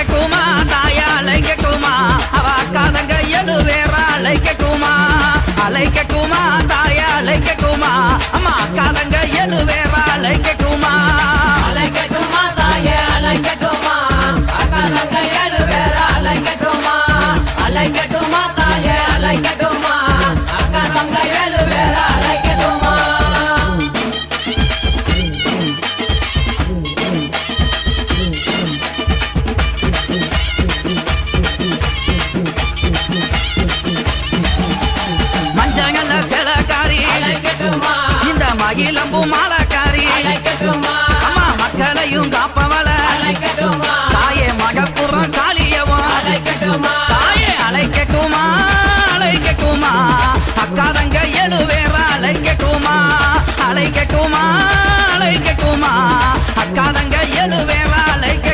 அழைக்கட்டுமா தாயா அழைக்கட்டுமா அவ அக்காதங்க எழுவேறா அழைக்கட்டுமா அழைக்கட்டுமா தாயா அழைக்கட்டுமா அம்மா அக்காதங்க எழுவேறா அழைக்கட்டுமா அழைக்கட்டுமா தாயே அழைக்கட்டுமா அக்காதங்க எழுவேறா அழைக்கட்டுமா அழைக்கட்டுமா தாயே அழைக்கட்டுமா அக்காதங்க எழுவேறா அழைக்கட்டுமா மஞ்சங்கல்ல சிலக்காரி இந்த மகிழம்பு மாலை